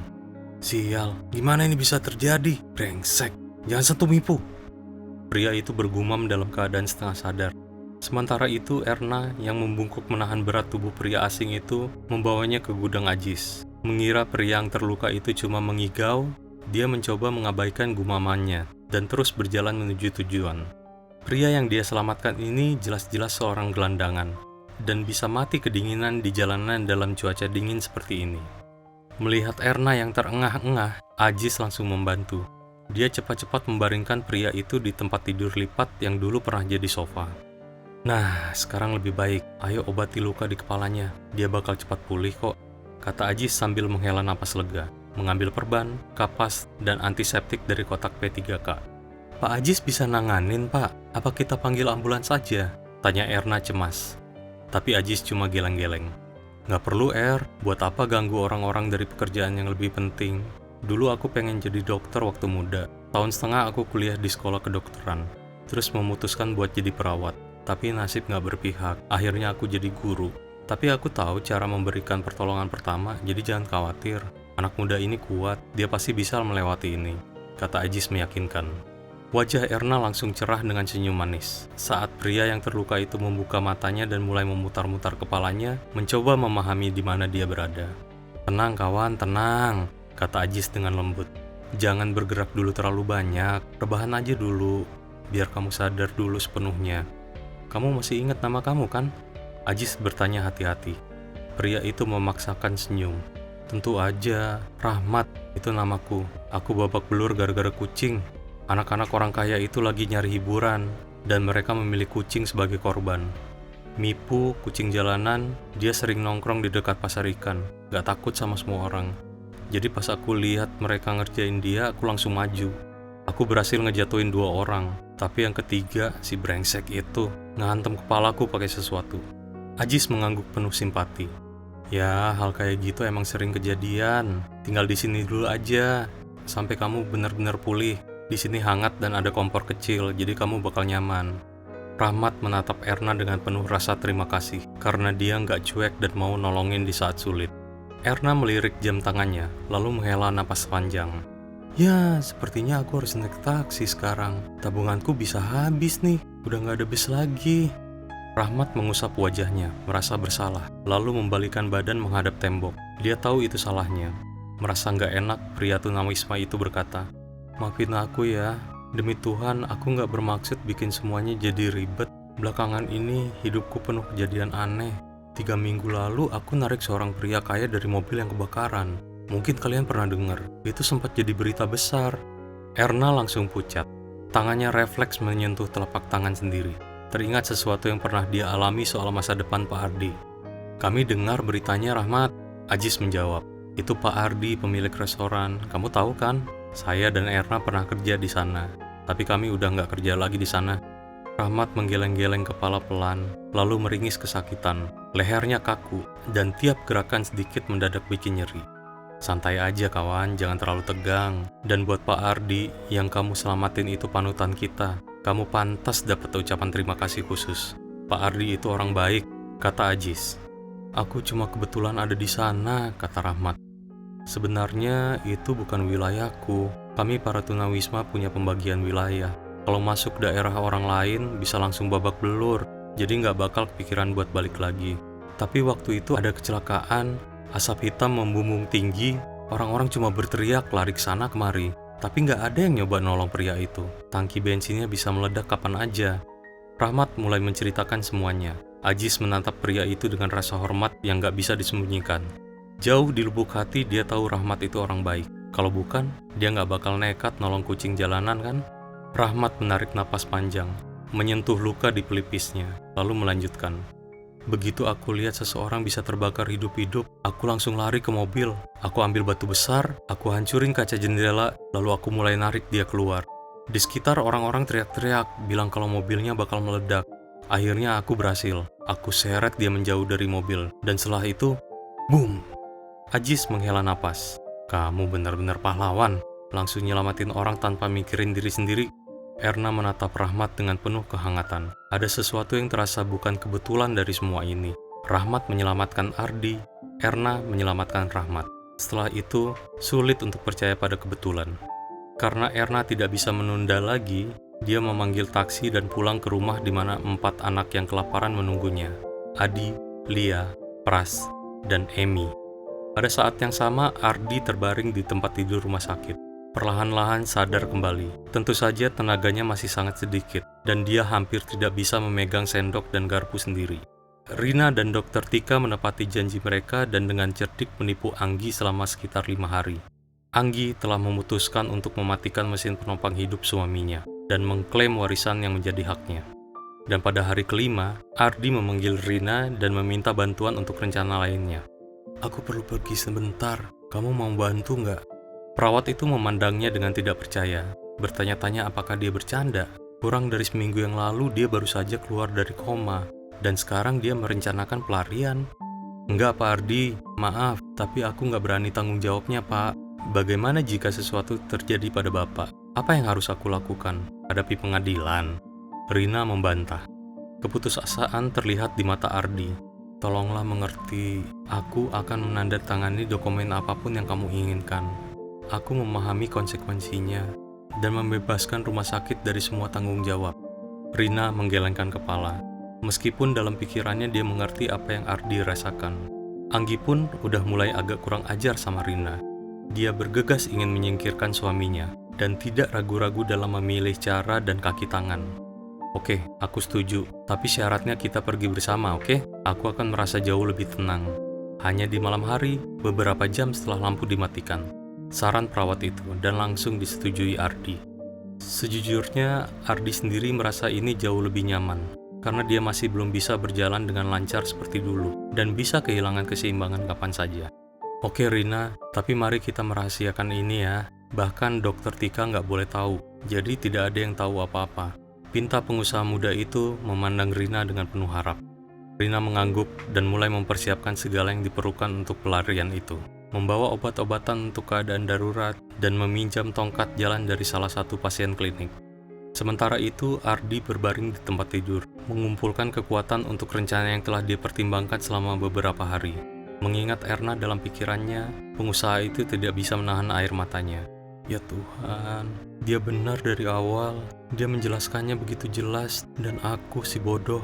Sial, gimana ini bisa terjadi? Brengsek, jangan sentuh Mipu. Pria itu bergumam dalam keadaan setengah sadar. Sementara itu, Erna yang membungkuk menahan berat tubuh pria asing itu membawanya ke gudang Ajis. Mengira pria yang terluka itu cuma mengigau, dia mencoba mengabaikan gumamannya dan terus berjalan menuju tujuan. Pria yang dia selamatkan ini jelas-jelas seorang gelandangan dan bisa mati kedinginan di jalanan dalam cuaca dingin seperti ini. Melihat Erna yang terengah-engah, Ajis langsung membantu. Dia cepat-cepat membaringkan pria itu di tempat tidur lipat yang dulu pernah jadi sofa. Nah, sekarang lebih baik. Ayo obati luka di kepalanya. Dia bakal cepat pulih kok, kata Ajis sambil menghela napas lega, mengambil perban, kapas, dan antiseptik dari kotak P3K. Pak Ajis bisa nanganin, Pak. Apa kita panggil ambulans saja? Tanya Erna cemas. Tapi Ajis cuma geleng-geleng. Nggak perlu, buat apa ganggu orang-orang dari pekerjaan yang lebih penting? Dulu aku pengen jadi dokter waktu muda. Tahun setengah aku kuliah di sekolah kedokteran. Terus memutuskan buat jadi perawat. Tapi nasib nggak berpihak. Akhirnya aku jadi guru. Tapi aku tahu cara memberikan pertolongan pertama, jadi jangan khawatir. Anak muda ini kuat, dia pasti bisa melewati ini, kata Ajis meyakinkan. Wajah Erna langsung cerah dengan senyum manis. Saat pria yang terluka itu membuka matanya dan mulai memutar-mutar kepalanya, mencoba memahami di mana dia berada. Tenang kawan, tenang, kata Ajis dengan lembut. Jangan bergerak dulu terlalu banyak, rebahan aja dulu, biar kamu sadar dulu sepenuhnya. Kamu masih ingat nama kamu kan? Ajis bertanya hati-hati. Pria itu memaksakan senyum. Tentu aja, Rahmat, itu namaku. Aku babak belur gara-gara kucing. Anak-anak orang kaya itu lagi nyari hiburan, dan mereka memilih kucing sebagai korban. Mipu, kucing jalanan, dia sering nongkrong di dekat pasar ikan. Gak takut sama semua orang. Jadi pas aku lihat mereka ngerjain dia, aku langsung maju. Aku berhasil ngejatuhin 2 orang, tapi yang ketiga, si brengsek itu, ngehantam kepalaku pakai sesuatu. Ajis mengangguk penuh simpati. Ya, hal kayak gitu emang sering kejadian. Tinggal di sini dulu aja, sampai kamu benar-benar pulih. Di sini hangat dan ada kompor kecil, jadi kamu bakal nyaman. Rahmat menatap Erna dengan penuh rasa terima kasih, karena dia nggak cuek dan mau nolongin di saat sulit. Erna melirik jam tangannya, lalu menghela napas panjang. Ya, sepertinya aku harus naik taksi sekarang. Tabunganku bisa habis nih, udah nggak ada bis lagi. Rahmat mengusap wajahnya, merasa bersalah, lalu membalikan badan menghadap tembok. Dia tahu itu salahnya. Merasa nggak enak, pria tunawisma itu berkata, "Maafin aku ya, demi Tuhan aku nggak bermaksud bikin semuanya jadi ribet. Belakangan ini hidupku penuh kejadian aneh. 3 minggu lalu aku narik seorang pria kaya dari mobil yang kebakaran. Mungkin kalian pernah dengar, itu sempat jadi berita besar." Erna langsung pucat. Tangannya refleks menyentuh telapak tangan sendiri. Teringat sesuatu yang pernah dia alami soal masa depan Pak Ardi. "Kami dengar beritanya, Rahmat," Ajis menjawab. "Itu Pak Ardi, pemilik restoran. Kamu tahu kan? Saya dan Erna pernah kerja di sana. Tapi kami udah nggak kerja lagi di sana." Rahmat menggeleng-geleng kepala pelan, lalu meringis kesakitan. Lehernya kaku, dan tiap gerakan sedikit mendadak bikin nyeri. "Santai aja kawan, jangan terlalu tegang. Dan buat Pak Ardi, yang kamu selamatin itu panutan kita. Kamu pantas dapat ucapan terima kasih khusus. Pak Ardi itu orang baik," kata Ajis. "Aku cuma kebetulan ada di sana," kata Rahmat. "Sebenarnya itu bukan wilayahku. Kami para tunawisma punya pembagian wilayah. Kalau masuk daerah orang lain bisa langsung babak belur, jadi nggak bakal kepikiran buat balik lagi. Tapi waktu itu ada kecelakaan, asap hitam membumbung tinggi, orang-orang cuma berteriak lari ke sana kemari. Tapi nggak ada yang nyoba nolong pria itu. Tangki bensinnya bisa meledak kapan aja." Rahmat mulai menceritakan semuanya. Ajis menatap pria itu dengan rasa hormat yang nggak bisa disembunyikan. Jauh di lubuk hati dia tahu Rahmat itu orang baik. Kalau bukan, dia nggak bakal nekat nolong kucing jalanan kan? Rahmat menarik napas panjang, menyentuh luka di pelipisnya, lalu melanjutkan. "Begitu aku lihat seseorang bisa terbakar hidup-hidup, aku langsung lari ke mobil. Aku ambil batu besar, aku hancurin kaca jendela, lalu aku mulai narik dia keluar. Di sekitar orang-orang teriak-teriak, bilang kalau mobilnya bakal meledak. Akhirnya aku berhasil. Aku seret dia menjauh dari mobil, dan setelah itu, boom!" Ajis menghela napas. "Kamu benar-benar pahlawan, langsung nyelamatin orang tanpa mikirin diri sendiri." Erna menatap Rahmat dengan penuh kehangatan. Ada sesuatu yang terasa bukan kebetulan dari semua ini. Rahmat menyelamatkan Ardi, Erna menyelamatkan Rahmat. Setelah itu, sulit untuk percaya pada kebetulan. Karena Erna tidak bisa menunda lagi, dia memanggil taksi dan pulang ke rumah di mana 4 anak yang kelaparan menunggunya. Adi, Lia, Pras, dan Emi. Pada saat yang sama, Ardi terbaring di tempat tidur rumah sakit. Perlahan-lahan sadar kembali. Tentu saja tenaganya masih sangat sedikit, dan dia hampir tidak bisa memegang sendok dan garpu sendiri. Rina dan Dr. Tika menepati janji mereka dan dengan cerdik menipu Anggi selama sekitar 5 hari. Anggi telah memutuskan untuk mematikan mesin penopang hidup suaminya dan mengklaim warisan yang menjadi haknya. Dan pada hari kelima, Ardi memanggil Rina dan meminta bantuan untuk rencana lainnya. "Aku perlu pergi sebentar, kamu mau bantu nggak?" Perawat itu memandangnya dengan tidak percaya, bertanya-tanya apakah dia bercanda. Kurang dari seminggu yang lalu dia baru saja keluar dari koma, dan sekarang dia merencanakan pelarian. "Enggak Pak Ardi, maaf, tapi aku nggak berani tanggung jawabnya Pak. Bagaimana jika sesuatu terjadi pada Bapak? Apa yang harus aku lakukan? Hadapi pengadilan?" Rina membantah. Keputusasaan terlihat di mata Ardi. "Tolonglah mengerti, aku akan menandatangani dokumen apapun yang kamu inginkan. Aku memahami konsekuensinya dan membebaskan rumah sakit dari semua tanggung jawab." Rina menggelengkan kepala. Meskipun dalam pikirannya dia mengerti apa yang Ardi rasakan. Anggi pun udah mulai agak kurang ajar sama Rina. Dia bergegas ingin menyingkirkan suaminya dan tidak ragu-ragu dalam memilih cara dan kaki tangan. "Oke, aku setuju, tapi syaratnya kita pergi bersama, oke? Aku akan merasa jauh lebih tenang." Hanya di malam hari, beberapa jam setelah lampu dimatikan. Saran perawat itu dan langsung disetujui Ardi. Sejujurnya, Ardi sendiri merasa ini jauh lebih nyaman, karena dia masih belum bisa berjalan dengan lancar seperti dulu, dan bisa kehilangan keseimbangan kapan saja. Oke Rina, tapi mari kita merahasiakan ini ya. Bahkan dokter Tika nggak boleh tahu, jadi tidak ada yang tahu apa-apa. Pinta pengusaha muda itu memandang Rina dengan penuh harap. Rina mengangguk dan mulai mempersiapkan segala yang diperlukan untuk pelarian itu. Membawa obat-obatan untuk keadaan darurat, dan meminjam tongkat jalan dari salah satu pasien klinik. Sementara itu, Ardi berbaring di tempat tidur, mengumpulkan kekuatan untuk rencana yang telah dia pertimbangkan selama beberapa hari. Mengingat Erna dalam pikirannya, pengusaha itu tidak bisa menahan air matanya. Ya Tuhan, dia benar dari awal, dia menjelaskannya begitu jelas, dan aku si bodoh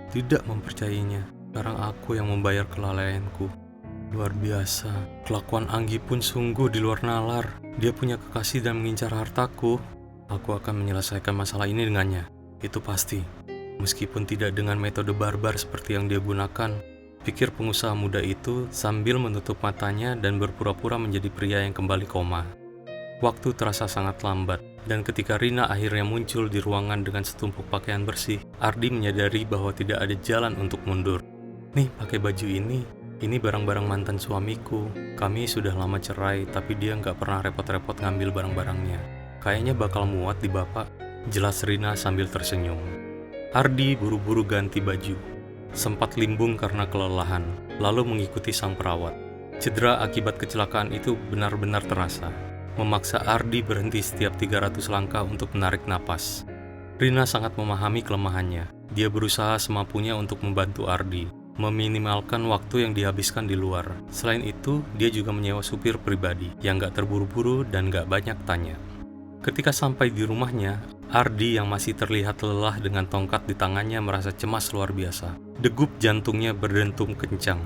tidak mempercayainya. Sekarang aku yang membayar kelalaianku. Luar biasa, kelakuan Anggi pun sungguh di luar nalar. Dia punya kekasih dan mengincar hartaku. Aku akan menyelesaikan masalah ini dengannya, itu pasti. Meskipun tidak dengan metode barbar seperti yang dia gunakan, pikir pengusaha muda itu sambil menutup matanya dan berpura-pura menjadi pria yang kembali koma. Waktu terasa sangat lambat, dan ketika Rina akhirnya muncul di ruangan dengan setumpuk pakaian bersih, Ardi menyadari bahwa tidak ada jalan untuk mundur. Nih, pakai baju ini barang-barang mantan suamiku. Kami sudah lama cerai, tapi dia nggak pernah repot-repot ngambil barang-barangnya. Kayaknya bakal muat di bapak, jelas Rina sambil tersenyum. Ardi buru-buru ganti baju. Sempat limbung karena kelelahan, lalu mengikuti sang perawat. Cedera akibat kecelakaan itu benar-benar terasa. Memaksa Ardi berhenti setiap 300 langkah untuk menarik napas. Rina sangat memahami kelemahannya. Dia berusaha semampunya untuk membantu Ardi, meminimalkan waktu yang dihabiskan di luar. Selain itu, dia juga menyewa supir pribadi yang gak terburu-buru dan gak banyak tanya. Ketika sampai di rumahnya, Ardi yang masih terlihat lelah dengan tongkat di tangannya merasa cemas luar biasa. Degup jantungnya berdentum kencang.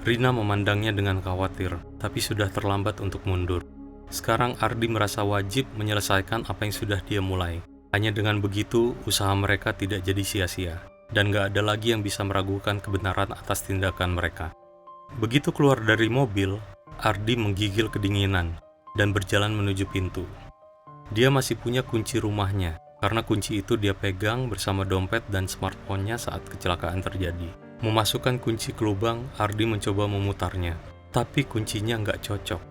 Rina memandangnya dengan khawatir, tapi sudah terlambat untuk mundur. Sekarang Ardi merasa wajib menyelesaikan apa yang sudah dia mulai. Hanya dengan begitu, usaha mereka tidak jadi sia-sia. Dan gak ada lagi yang bisa meragukan kebenaran atas tindakan mereka. Begitu keluar dari mobil, Ardi menggigil kedinginan dan berjalan menuju pintu. Dia masih punya kunci rumahnya, karena kunci itu dia pegang bersama dompet dan smartphone-nya saat kecelakaan terjadi. Memasukkan kunci ke lubang, Ardi mencoba memutarnya, tapi kuncinya nggak cocok.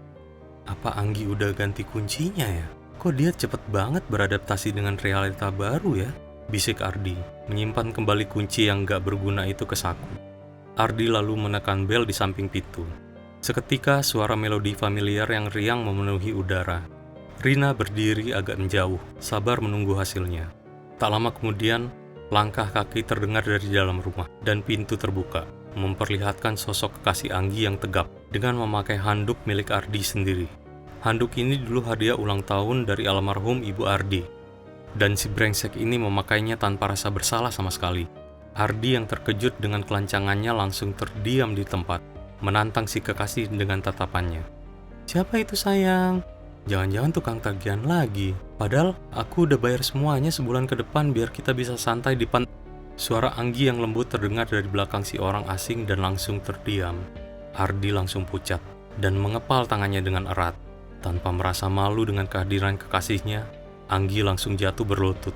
Apa Anggi udah ganti kuncinya ya? Kok dia cepet banget beradaptasi dengan realita baru ya? Bisik Ardi, menyimpan kembali kunci yang gak berguna itu ke saku. Ardi lalu menekan bel di samping pintu. Seketika suara melodi familiar yang riang memenuhi udara. Rina berdiri agak menjauh, sabar menunggu hasilnya. Tak lama kemudian, langkah kaki terdengar dari dalam rumah, dan pintu terbuka, memperlihatkan sosok kekasih Anggi yang tegap, dengan memakai handuk milik Ardi sendiri. Handuk ini dulu hadiah ulang tahun dari almarhum Ibu Ardi. Dan si brengsek ini memakainya tanpa rasa bersalah sama sekali. Ardi yang terkejut dengan kelancangannya langsung terdiam di tempat, menantang si kekasih dengan tatapannya. Siapa itu sayang? Jangan-jangan tukang tagihan lagi. Padahal aku udah bayar semuanya sebulan ke depan biar kita bisa santai di Suara Anggi yang lembut terdengar dari belakang si orang asing dan langsung terdiam. Ardi langsung pucat dan mengepal tangannya dengan erat. Tanpa merasa malu dengan kehadiran kekasihnya, Anggi langsung jatuh berlutut.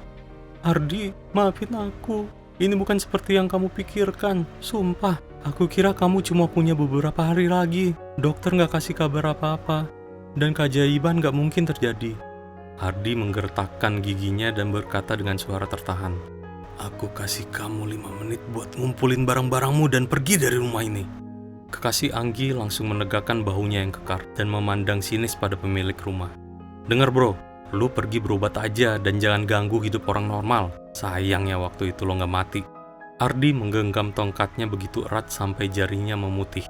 Ardi, maafin aku. Ini bukan seperti yang kamu pikirkan. Sumpah, aku kira kamu cuma punya beberapa hari lagi. Dokter gak kasih kabar apa-apa. Dan keajaiban gak mungkin terjadi. Ardi menggertakkan giginya dan berkata dengan suara tertahan. Aku kasih kamu 5 menit buat ngumpulin barang-barangmu dan pergi dari rumah ini. Kekasih Anggi langsung menegakkan bahunya yang kekar dan memandang sinis pada pemilik rumah. Dengar bro, lu pergi berobat aja dan jangan ganggu hidup orang normal. Sayang ya waktu itu lo gak mati. Ardi menggenggam tongkatnya begitu erat sampai jarinya memutih.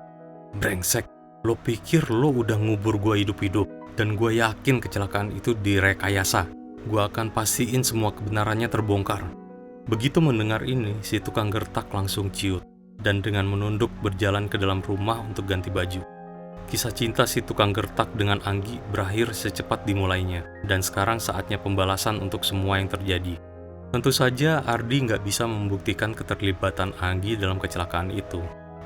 Brengsek, lo pikir lo udah ngubur gua hidup-hidup, dan gua yakin kecelakaan itu direkayasa. Gua akan pastiin semua kebenarannya terbongkar. Begitu mendengar ini, si tukang gertak langsung ciut, dan dengan menunduk berjalan ke dalam rumah untuk ganti baju. Kisah cinta si tukang gertak dengan Anggi berakhir secepat dimulainya, dan sekarang saatnya pembalasan untuk semua yang terjadi. Tentu saja Ardi nggak bisa membuktikan keterlibatan Anggi dalam kecelakaan itu.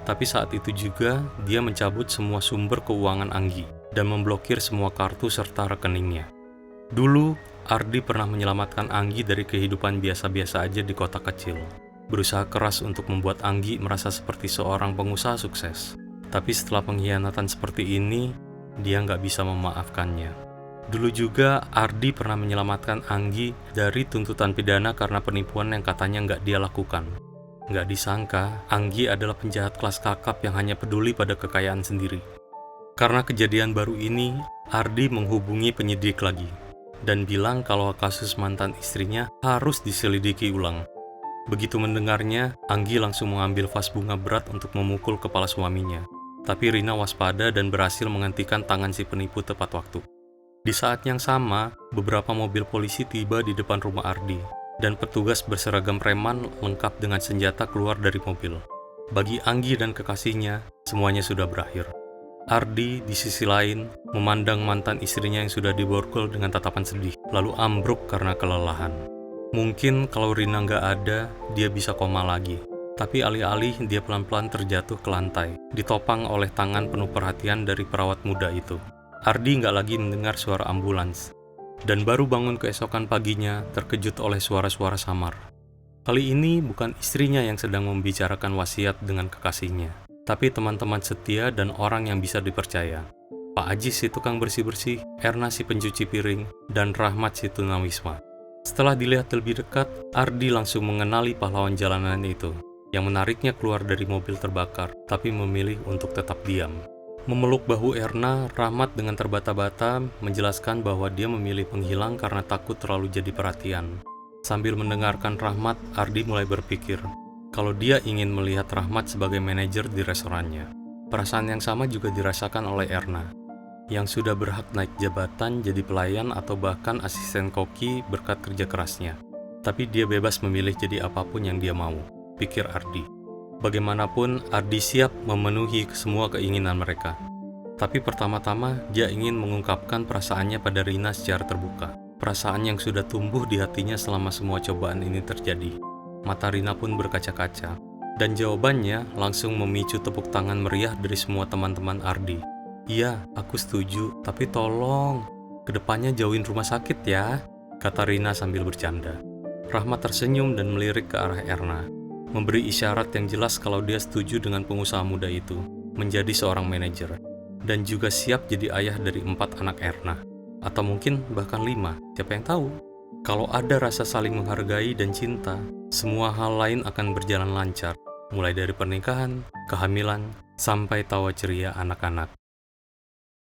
Tapi saat itu juga, dia mencabut semua sumber keuangan Anggi dan memblokir semua kartu serta rekeningnya. Dulu, Ardi pernah menyelamatkan Anggi dari kehidupan biasa-biasa aja di kota kecil. Berusaha keras untuk membuat Anggi merasa seperti seorang pengusaha sukses. Tapi setelah pengkhianatan seperti ini, dia nggak bisa memaafkannya. Dulu juga, Ardi pernah menyelamatkan Anggi dari tuntutan pidana karena penipuan yang katanya nggak dia lakukan. Nggak disangka, Anggi adalah penjahat kelas kakap yang hanya peduli pada kekayaan sendiri. Karena kejadian baru ini, Ardi menghubungi penyidik lagi dan bilang kalau kasus mantan istrinya harus diselidiki ulang. Begitu mendengarnya, Anggi langsung mengambil vas bunga berat untuk memukul kepala suaminya. Tapi Rina waspada dan berhasil menghentikan tangan si penipu tepat waktu. Di saat yang sama, beberapa mobil polisi tiba di depan rumah Ardi, dan petugas berseragam preman lengkap dengan senjata keluar dari mobil. Bagi Anggi dan kekasihnya, semuanya sudah berakhir. Ardi, di sisi lain, memandang mantan istrinya yang sudah diborgol dengan tatapan sedih, lalu ambruk karena kelelahan. Mungkin kalau Rina nggak ada, dia bisa koma lagi. Tapi alih-alih dia pelan-pelan terjatuh ke lantai, ditopang oleh tangan penuh perhatian dari perawat muda itu. Ardi nggak lagi mendengar suara ambulans, dan baru bangun keesokan paginya terkejut oleh suara-suara samar. Kali ini bukan istrinya yang sedang membicarakan wasiat dengan kekasihnya, tapi teman-teman setia dan orang yang bisa dipercaya. Pak Ajis si tukang bersih-bersih, Erna si pencuci piring, dan Rahmat si tunawisma. Setelah dilihat lebih dekat, Ardi langsung mengenali pahlawan jalanan itu, yang menariknya keluar dari mobil terbakar, tapi memilih untuk tetap diam. Memeluk bahu Erna, Rahmat dengan terbata-bata menjelaskan bahwa dia memilih menghilang karena takut terlalu jadi perhatian. Sambil mendengarkan Rahmat, Ardi mulai berpikir kalau dia ingin melihat Rahmat sebagai manajer di restorannya. Perasaan yang sama juga dirasakan oleh Erna, yang sudah berhak naik jabatan jadi pelayan atau bahkan asisten koki berkat kerja kerasnya. Tapi dia bebas memilih jadi apapun yang dia mau, pikir Ardi. Bagaimanapun, Ardi siap memenuhi semua keinginan mereka. Tapi pertama-tama, dia ingin mengungkapkan perasaannya pada Rina secara terbuka. Perasaan yang sudah tumbuh di hatinya selama semua cobaan ini terjadi. Mata Rina pun berkaca-kaca, dan jawabannya langsung memicu tepuk tangan meriah dari semua teman-teman Ardi. Iya, aku setuju, tapi tolong, kedepannya jauhin rumah sakit ya, kata Rina sambil bercanda. Rahmat tersenyum dan melirik ke arah Erna, memberi isyarat yang jelas kalau dia setuju dengan pengusaha muda itu, menjadi seorang manajer, dan juga siap jadi ayah dari 4 anak Erna. Atau mungkin bahkan 5, siapa yang tahu? Kalau ada rasa saling menghargai dan cinta, semua hal lain akan berjalan lancar, mulai dari pernikahan, kehamilan, sampai tawa ceria anak-anak.